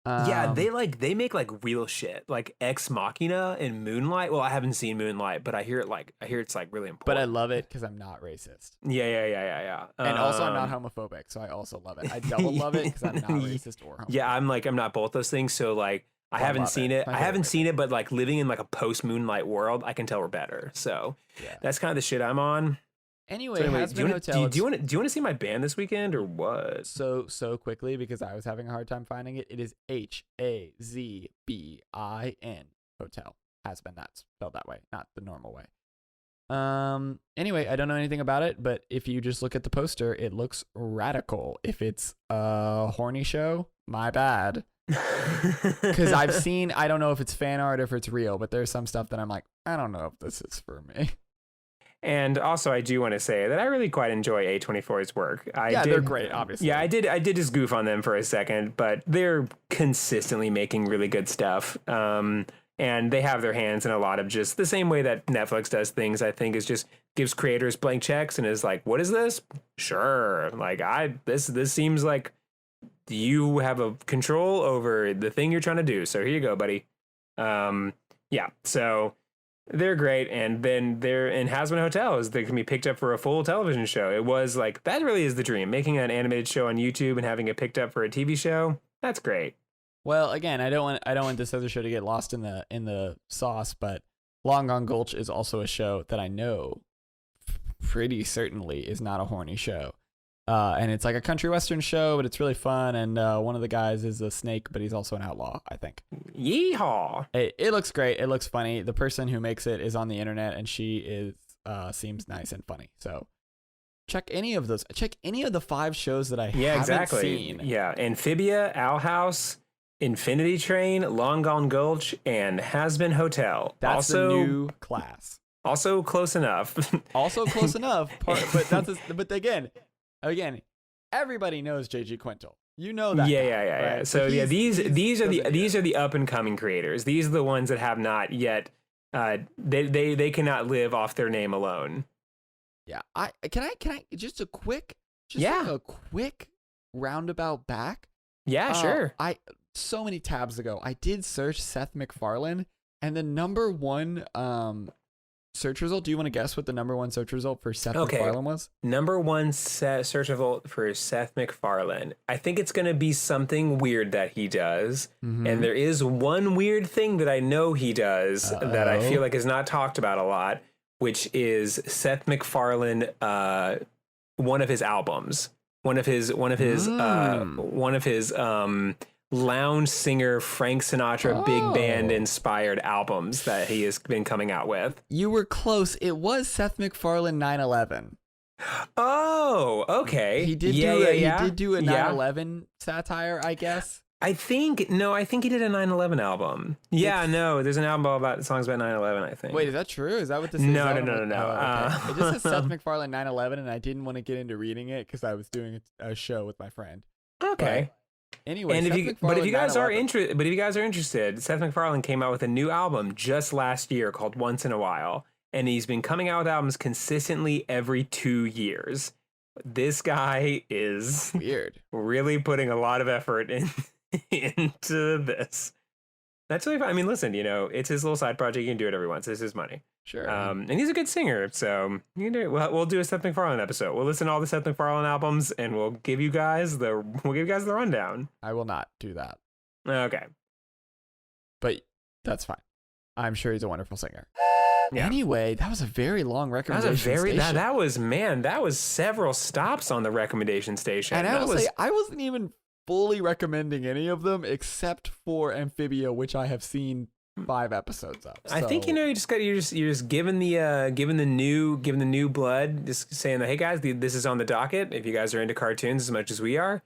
Yeah, they make like real shit, like Ex Machina and Moonlight. Well, I haven't seen Moonlight, but I hear it's like really important. But I love it because I'm not racist. Yeah. And also I'm not homophobic, so I also love it. I double love it because I'm not racist or homophobic. Yeah, I'm not both those things. So like I haven't seen it. I haven't seen it, but like living in like a post Moonlight world, I can tell we're better. So that's kind of the shit I'm on. Anyway, do you want to see my band this weekend or what? So quickly because I was having a hard time finding it. It is HAZBIN Hotel. Has been that spelled that way, not the normal way. Anyway, I don't know anything about it, but if you just look at the poster, it looks radical. If it's a horny show, my bad. Because I don't know if it's fan art or if it's real, but there's some stuff that I'm like, I don't know if this is for me. And also, I do want to say that I really quite enjoy A24's work. They're great, obviously. Yeah, I did just goof on them for a second, but they're consistently making really good stuff. And they have their hands in a lot of just the same way that Netflix does things, I think, is just gives creators blank checks and is like, what is this? Sure. Like this seems like you have a control over the thing you're trying to do. So here you go, buddy. Yeah. So they're great. And then they're in Hazbin Hotels. They can be picked up for a full television show. It was like, that really is the dream. Making an animated show on YouTube and having it picked up for a TV show. That's great. Well, again, I don't want this other show to get lost in the sauce, but Long Gone Gulch is also a show that I know pretty certainly is not a horny show. And it's like a country western show, but it's really fun. And one of the guys is a snake, but he's also an outlaw, I think. Yeehaw! It looks great. It looks funny. The person who makes it is on the internet, and she seems nice and funny. So check any of those. Check any of the 5 shows that I haven't seen. Yeah, Amphibia, Owl House, Infinity Train, Long Gone Gulch, and Hazbin Hotel. That's also, the new class. Also close enough. But again, everybody knows JG Quintal. You know that. Yeah. Right? So these are the up and coming creators. These are the ones that have not yet. They cannot live off their name alone. Yeah. Can I just a quick roundabout back. Yeah, sure. So many tabs ago, I did search Seth MacFarlane, and the number one search result. Do you want to guess what the number one search result for Seth MacFarlane was? Number one search result for Seth MacFarlane. I think it's going to be something weird that he does. Mm-hmm. And there is one weird thing that I know he does that I feel like is not talked about a lot, which is Seth MacFarlane, one of his albums, one of his lounge singer Frank Sinatra big band inspired albums that he has been coming out with. You were close. It was Seth MacFarlane 9/11. Oh, okay. He did do a 9/11 satire, I guess. I think he did a 9/11 album. Yeah, there's an album about songs about 9/11, I think. Wait, is that true? Is that what this is? No. Okay. It just says Seth MacFarlane 9/11, and I didn't want to get into reading it because I was doing a show with my friend. Okay. But anyway, and if you guys are interested, Seth MacFarlane came out with a new album just last year called Once in a While, and he's been coming out with albums consistently every 2 years. This guy is weird, really putting a lot of effort into this. That's really fun. I mean, listen, it's his little side project. You can do it every once. This is his money. Sure. And he's a good singer, so you can do it. We'll do a Seth MacFarlane episode. We'll listen to all the Seth MacFarlane albums, and we'll give you guys the rundown. I will not do that. Okay. But that's fine. I'm sure he's a wonderful singer. Yeah. Anyway, that was a very long recommendation. That was several stops on the recommendation station. And I wasn't even fully recommending any of them except for Amphibia, which I have seen 5 episodes of. So. I think you're just giving the new blood, just saying that, hey guys, this is on the docket. If you guys are into cartoons as much as we are,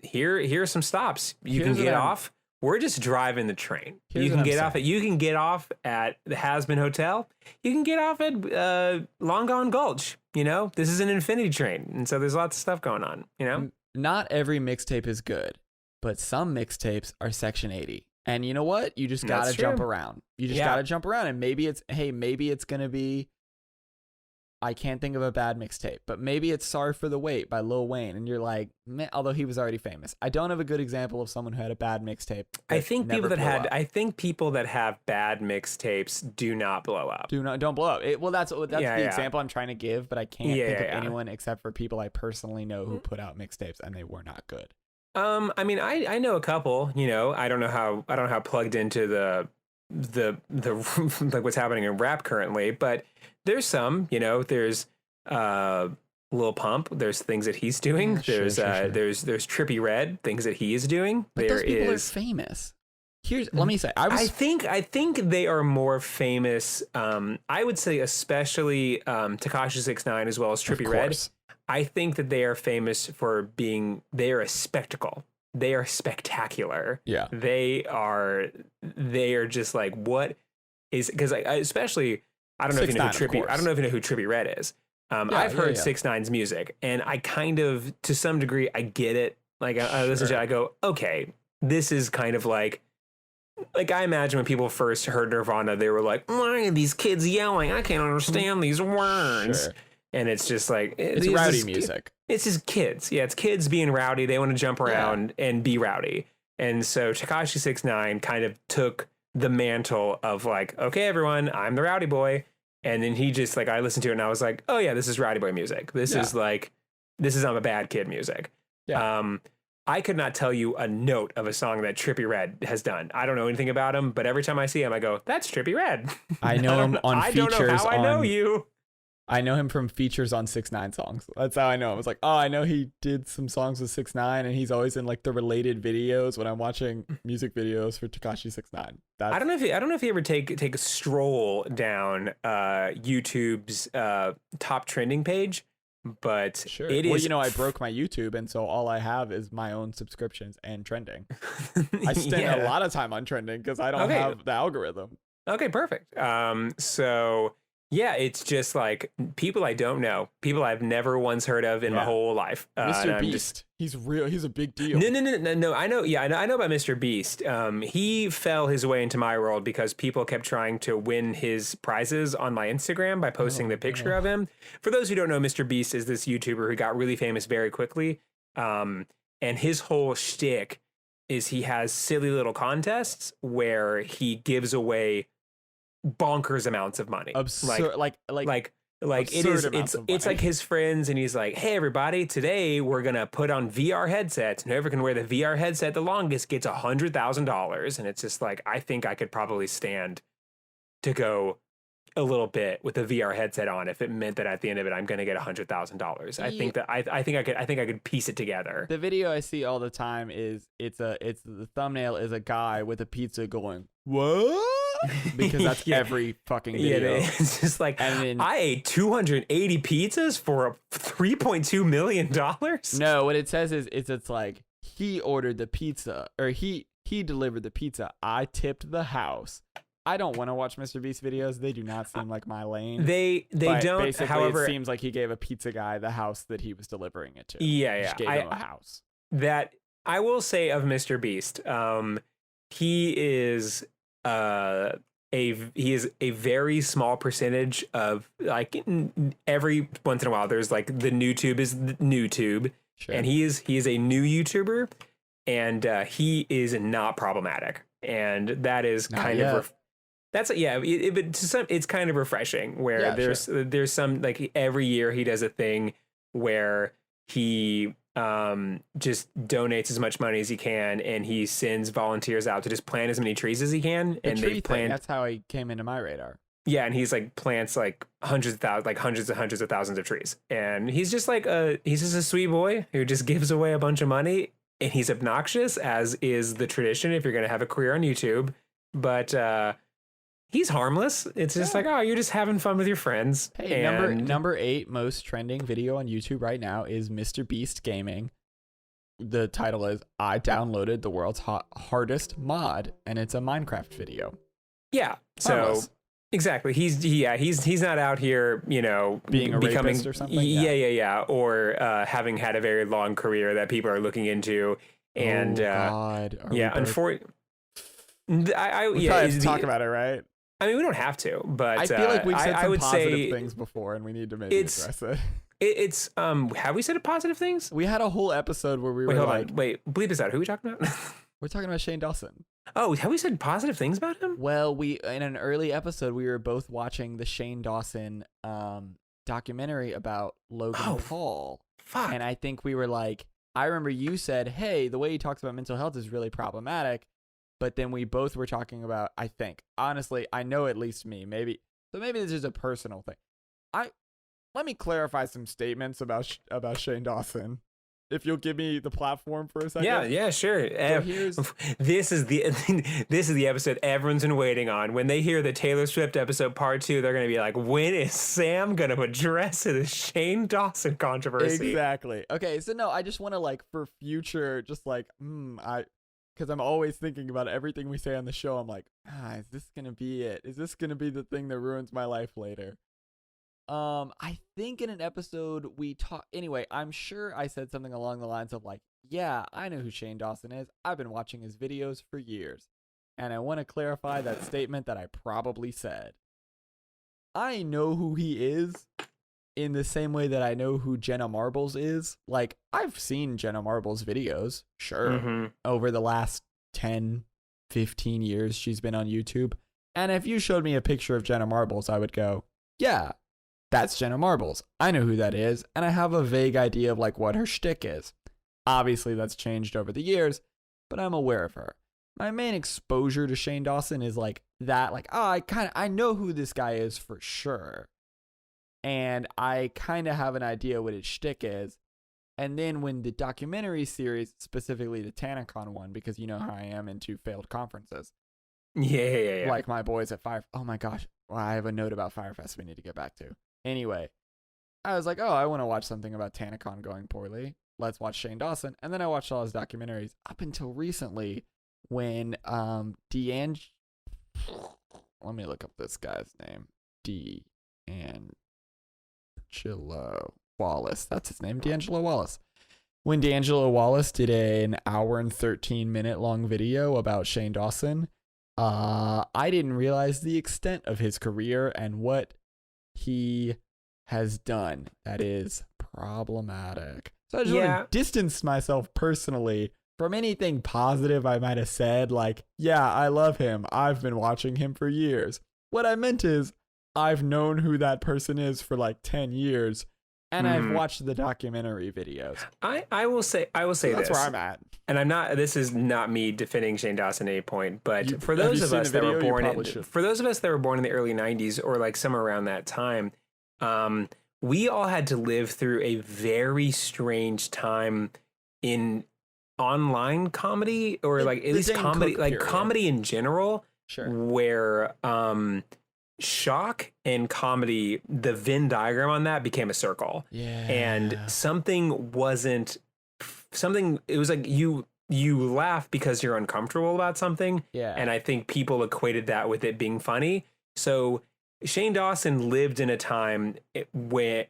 here are some stops. You can get off. We're just driving the train. You can get off at the Hazbin Hotel. You can get off at Long Gone Gulch. This is an infinity train, and so there's lots of stuff going on. Not every mixtape is good, but some mixtapes are Section 80. And you know what? You just gotta jump around. Gotta jump around, and maybe it's gonna be. I can't think of a bad mixtape, but maybe it's Sorry for the Wait by Lil Wayne, and you're like, meh, although he was already famous. I don't have a good example of someone who had a bad mixtape. I think people that have bad mixtapes do not blow up. Don't blow up. That's the example I'm trying to give, but I can't think of anyone except for people I personally know who put out mixtapes and they were not good. I mean, I know a couple. I don't know how plugged into the like what's happening in rap currently, but there's some. There's Lil Pump. There's things that he's doing. There's Trippie Redd, things that he is doing. But those people are famous. Let me say, I think they are more famous. I would say especially Tekashi 6ix9ine as well as Trippie Redd. I think that they are famous for they are a spectacle. They are spectacular. Yeah. They are just like, what is, because especially, I don't know if you know who Trippie Redd is. I've heard 6ix9ine's music, and I kind of, to some degree, I get it. Like I listen to it, I go, okay, this is kind of like like I imagine when people first heard Nirvana, they were like, "Why are these kids yelling? I can't understand these words." Sure. And it's just like It's rowdy music. It's just kids. Yeah, it's kids being rowdy. They want to jump around and be rowdy. And so Tekashi 6ix9ine kind of took the mantle of like, okay, everyone, I'm the rowdy boy. And then he just like, I listened to it and I was like, oh yeah, this is rowdy boy music. This is like, this is I'm a bad kid music. Yeah. I could not tell you a note of a song that Trippie Redd has done. I don't know anything about him, but every time I see him, I go, that's Trippie Redd. I know him on features. I don't know how I know you. I know him from features on 6ix9ine songs. That's how I know him. I was like, oh, I know he did some songs with 6ix9ine, and he's always in like the related videos when I'm watching music videos for Tekashi 6ix9ine. I don't know if you ever take a stroll down YouTube's top trending page, but sure. It well, is. you know, I broke my YouTube, and so all I have is my own subscriptions and trending. I spend a lot of time on trending because I don't have the algorithm. Okay, perfect. So yeah, it's just like people I don't know, people I've never once heard of in my whole life. Mr. Beast, he's real. He's a big deal. No. I know. Yeah, I know about Mr. Beast. He fell his way into my world because people kept trying to win his prizes on my Instagram by posting the picture of him. For those who don't know, Mr. Beast is this YouTuber who got really famous very quickly. And his whole shtick is he has silly little contests where he gives away bonkers amounts of money. Absurd, like it's like his friends, and he's like, hey everybody, today we're gonna put on VR headsets, and whoever can wear the VR headset the longest gets $100,000. And it's just like, I think I could probably stand to go a little bit with a VR headset on if it meant that at the end of it I'm gonna get $100,000. I think that I think I could piece it together. The video I see all the time is the thumbnail is a guy with a pizza going, what? Because that's every fucking video. Yeah, it's just like, I ate 280 pizzas for $3.2 million. No, what it says is it's like he ordered the pizza, or he delivered the pizza. I tipped the house. I don't want to watch Mr. Beast videos. They do not seem like my lane. They don't. Basically, however, it seems like he gave a pizza guy the house that he was delivering it to. Yeah. Just gave him a house. That I will say of Mr. Beast, he is he is a very small percentage of, like, every once in a while there's like the new tube is the new tube, and he is a new YouTuber, and he is not problematic, and that is kind of it's kind of refreshing where there's some, like, every year he does a thing where he just donates as much money as he can, and he sends volunteers out to just plant as many trees as he can. And they plant. That's how he came into my radar. Yeah, and he's like plants like hundreds and hundreds of thousands of trees, and he's just like he's just a sweet boy who just gives away a bunch of money, and he's obnoxious, as is the tradition if you're gonna have a career on YouTube, but he's harmless. It's just like, oh, you're just having fun with your friends. Hey, number 8 most trending video on YouTube right now is Mr. Beast Gaming. The title is I downloaded the world's hardest mod, and it's a Minecraft video. Yeah. So harmless. Exactly. He's not out here, being a rapist or something. Yeah. Or having had a very long career that people are looking into. And unfortunately, we probably have to talk about it, right? I mean, we don't have to, but I feel like we've said some positive things before, and we need to maybe address it. It's have we said positive things? We had a whole episode where we were like, wait, bleep this out. Who are we talking about? We're talking about Shane Dawson. Oh, have we said positive things about him? Well, in an early episode, we were both watching the Shane Dawson documentary about Logan Paul. Fuck. And I think we were like, I remember you said, hey, the way he talks about mental health is really problematic. But then we both were talking about, I think, honestly, I know at least me, maybe this is a personal thing. Let me clarify some statements about Shane Dawson, if you'll give me the platform for a second. Yeah, sure. So this is the episode everyone's been waiting on. When they hear the Taylor Swift episode part 2, they're going to be like, when is Sam going to address the Shane Dawson controversy? Exactly. Okay, so no, I just want to, like, for future, just like, because I'm always thinking about everything we say on the show. I'm like, is this going to be it? Is this going to be the thing that ruins my life later? I think in an episode we talked, anyway, I'm sure I said something along the lines of like, yeah, I know who Shane Dawson is. I've been watching his videos for years. and I want to clarify that statement that I probably said. I know who he is in the same way that I know who Jenna Marbles is. Like, I've seen Jenna Marbles videos, sure, over the last 10, 15 years she's been on YouTube. And if you showed me a picture of Jenna Marbles, I would go, yeah, that's Jenna Marbles. I know who that is, and I have a vague idea of like what her shtick is. Obviously, that's changed over the years, but I'm aware of her. My main exposure to Shane Dawson is like that, like, oh, I know who this guy is for sure. And I kind of have an idea what his shtick is. And then when the documentary series, specifically the TanaCon one, because you know how I am into failed conferences. Yeah. Like my boys at Fire. Oh my gosh. Well, I have a note about Firefest we need to get back to. Anyway, I was like, oh, I want to watch something about TanaCon going poorly. Let's watch Shane Dawson. And then I watched all his documentaries up until recently when let me look up this guy's name. D'Angelo Wallace. That's his name, D'Angelo Wallace. When D'Angelo Wallace did an hour and 13-minute long video about Shane Dawson, I didn't realize the extent of his career and what he has done that is problematic. So I just want to distance myself personally from anything positive I might have said, like, yeah, I love him. I've been watching him for years. What I meant is, I've known who that person is for like 10 years, and I've watched the documentary videos. I will say That's this. where I'm at. And I'm not, this is not me defending Shane Dawson at any point, but for those of us that were born in the early 90s or like somewhere around that time, we all had to live through a very strange time in online comedy, or like at least comedy, like comedy in general, where shock and comedy, the Venn diagram on that became a circle. And it was like you laugh because you're uncomfortable about something. And I think people equated that with it being funny. So Shane Dawson lived in a time where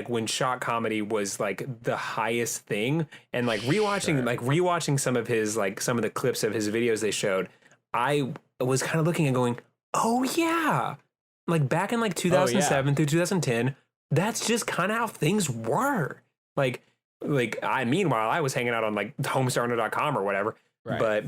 when shock comedy was like the highest thing, and like rewatching some of his, like some of the clips of his videos they showed, I was kind of looking and going, oh yeah, like back in like 2007 through 2010, that's just kind of how things were. Meanwhile, I was hanging out on like homestarner.com or whatever, but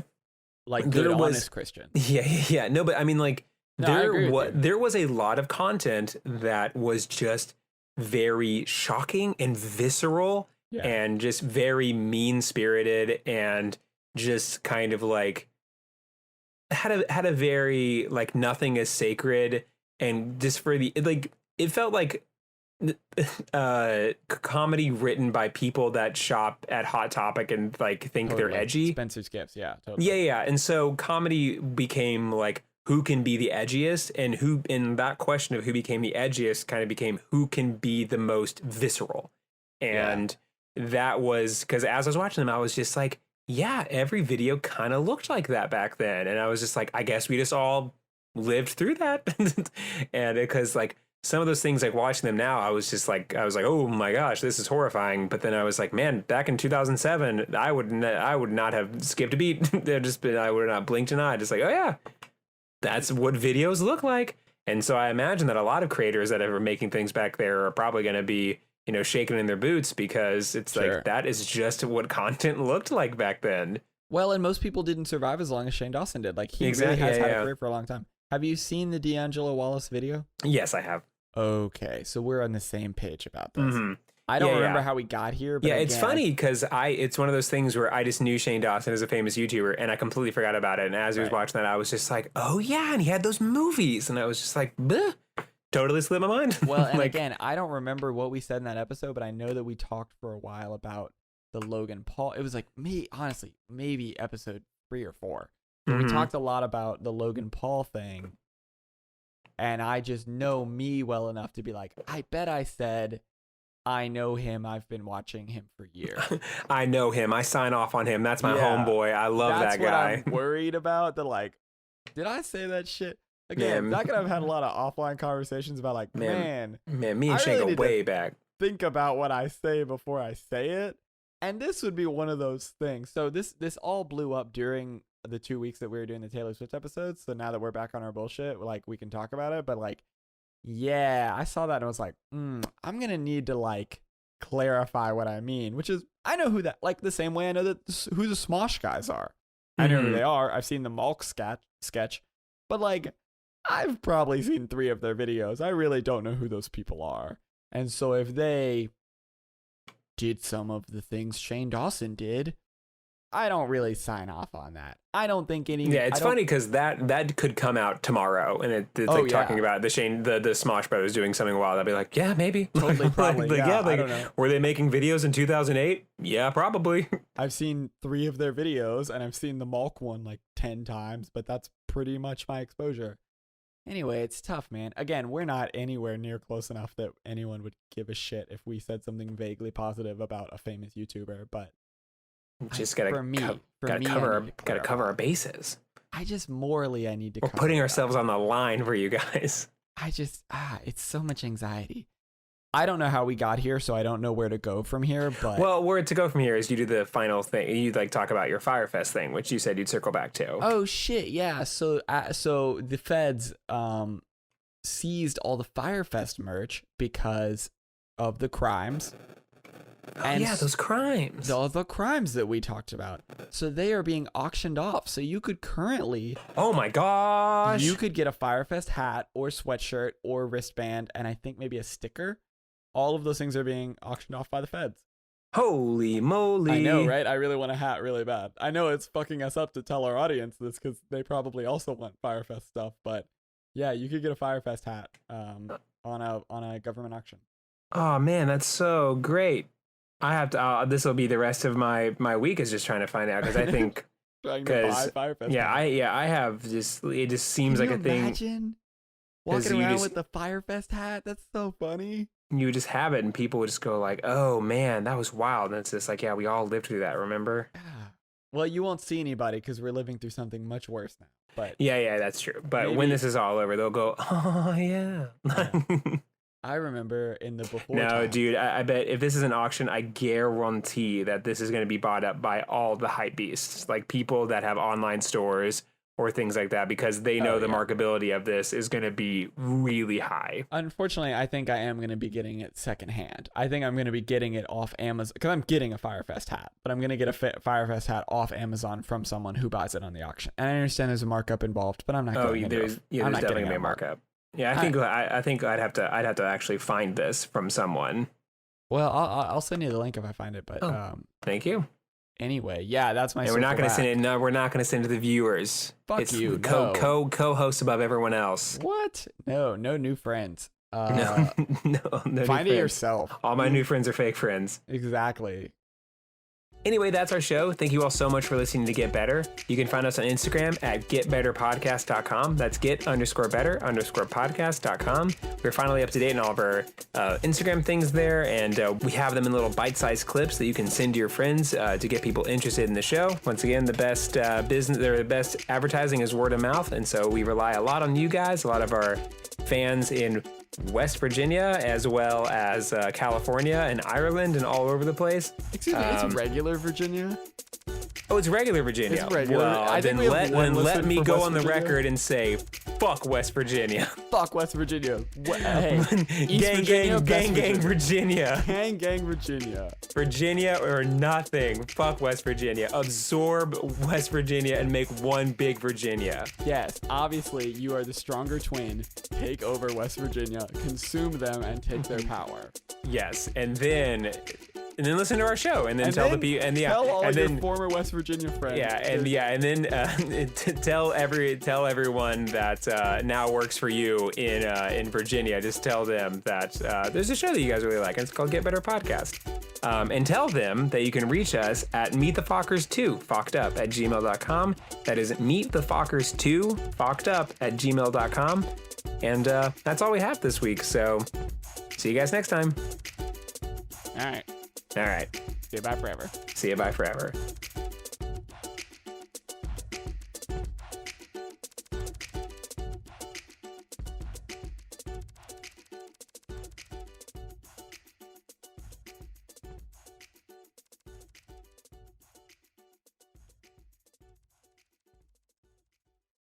like good, honest Christian. Yeah. No, but I mean, like there was a lot of content that was just very shocking and visceral and just very mean spirited, and just kind of like had a very like nothing is sacred, and just for the like it felt like comedy written by people that shop at Hot Topic and like think they're edgy. Spencer's Gifts, totally. Yeah. And so comedy became like who can be the edgiest, and who, in that question of who became the edgiest, kind of became who can be the most visceral. And that was because as I was watching them, I was just like, yeah, every video kind of looked like that back then. And I was just like, I guess we just all lived through that. And because like some of those things, like watching them now, I was like, oh my gosh, this is horrifying. But then I was like, man, back in 2007, I would not have skipped a beat. I would have not blinked an eye. Just like, oh yeah, that's what videos look like. And so I imagine that a lot of creators that are making things back there are probably going to be, shaking in their boots, because it's like, that is just what content looked like back then. Well, and most people didn't survive as long as Shane Dawson did. Like, he really has had a career for a long time. Have you seen the D'Angelo Wallace video? Yes, I have. Okay, so we're on the same page about this. I don't remember how we got here. But it's funny because it's one of those things where I just knew Shane Dawson as a famous YouTuber, and I completely forgot about it. And as I was watching that, I was just like, oh yeah, and he had those movies, and I was just like, bleh. Totally slipped my mind. Well, and again, I don't remember what we said in that episode, but I know that we talked for a while about the Logan Paul. It was like maybe episode 3 or 4. But we talked a lot about the Logan Paul thing. And I just know me well enough to be like, I bet I said, I know him. I've been watching him for years. I know him. I sign off on him. That's my homeboy. I love that guy. That's what I'm worried about. That like, did I say that shit? Again, Zach and I've had a lot of offline conversations about like, man, me and Shane go way back. Think about what I say before I say it. And this would be one of those things. So this all blew up during the 2 weeks that we were doing the Taylor Swift episodes. So now that we're back on our bullshit, like we can talk about it. But like, yeah, I saw that and I was like, I'm going to need to like clarify what I mean, which is, I know who that, like the same way I know who the Smosh guys are. I know who they are. I've seen the Malk sketch, but like, I've probably seen 3 of their videos. I really don't know who those people are. And so if they did some of the things Shane Dawson did, I don't really sign off on that. I don't think any. Yeah, it's funny because that could come out tomorrow, and it's like talking about the Smosh Brothers doing something wild. I'd be like, yeah, maybe. Totally, probably. I don't know. Were they making videos in 2008? Yeah, probably. I've seen 3 of their videos, and I've seen the Malk one like 10 times, but that's pretty much my exposure. Anyway, it's tough, man. Again, we're not anywhere near close enough that anyone would give a shit if we said something vaguely positive about a famous YouTuber, but just gotta cover our bases. I just morally I need to. We're putting ourselves on the line for you guys. I just it's so much anxiety. I don't know how we got here, so I don't know where to go from here. But where to go from here is you do the final thing. You like talk about your Firefest thing, which you said you'd circle back to. Oh shit, yeah. So the feds seized all the Firefest merch because of the crimes. And yeah, those crimes. All the crimes that we talked about. So they are being auctioned off. So you could currently... Oh my gosh. You could get a Firefest hat or sweatshirt or wristband and I think maybe a sticker. All of those things are being auctioned off by the feds. Holy moly. I know, right? I really want a hat really bad. I know it's fucking us up to tell our audience this because they probably also want Firefest stuff. But yeah, you could get a Firefest hat on a government auction. Oh man, that's so great. I have to. This will be the rest of my week is just trying to find out because I think trying to buy Firefest. I have just. It just seems like a thing. Imagine walking around with the Firefest hat. That's so funny. You just have it, and people would just go like, "Oh man, that was wild." And it's just like, yeah, we all lived through that. Remember? Yeah. Well, you won't see anybody because we're living through something much worse now. But yeah, that's true. But when this is all over, they'll go, "Oh yeah." I remember in the before. No, time. dude, I bet if this is an auction, I guarantee that this is going to be bought up by all the hype beasts, like people that have online stores or things like that, because they know the marketability of this is going to be really high. Unfortunately, I think I am going to be getting it secondhand. I think I'm going to be getting it off Amazon because I'm getting a Firefest hat, but I'm going to get a Firefest hat off Amazon from someone who buys it on the auction. And I understand there's a markup involved, but I'm not. There's definitely going to be a markup. Yeah, I think I'd have to actually find this from someone. Well, I'll send you the link if I find it. But thank you. Anyway, yeah, that's my. And we're not going to send it. No, we're not going to send it to the viewers. Fuck you. Co-host above everyone else. What? No new friends. No find it yourself. All my new friends are fake friends. Exactly. Anyway, that's our show. Thank you all so much for listening to Get Better. You can find us on Instagram at getbetterpodcast.com. That's get_better_podcast.com. We're finally up to date on all of our Instagram things there, and we have them in little bite-sized clips that you can send to your friends to get people interested in the show. Once again, the best the best advertising is word of mouth, and so we rely a lot on you guys, a lot of our fans in West Virginia, as well as California and Ireland and all over the place. Excuse me, it's regular Virginia? Oh, it's regular Virginia. It's regular. Well, then let me go on the record and say, fuck West Virginia. Fuck West Virginia. Hey, gang, Virginia. Gang, Virginia. Virginia or nothing. Fuck West Virginia. Absorb West Virginia and make one big Virginia. Yes, obviously you are the stronger twin. Take over West Virginia, consume them, and take their power. Yes, and then listen to our show, and then tell the people, and tell all of your former West Virginia friends. And then tell everyone that now works for you in Virginia. Just tell them that there's a show that you guys really like, and it's called Get Better Podcast. And tell them that you can reach us at meetthefockers2 fockedup@gmail.com. That is meetthefockers2 fockedup@gmail.com. And that's all we have this week. So see you guys next time. All right. All right. See you bye forever. See you bye forever.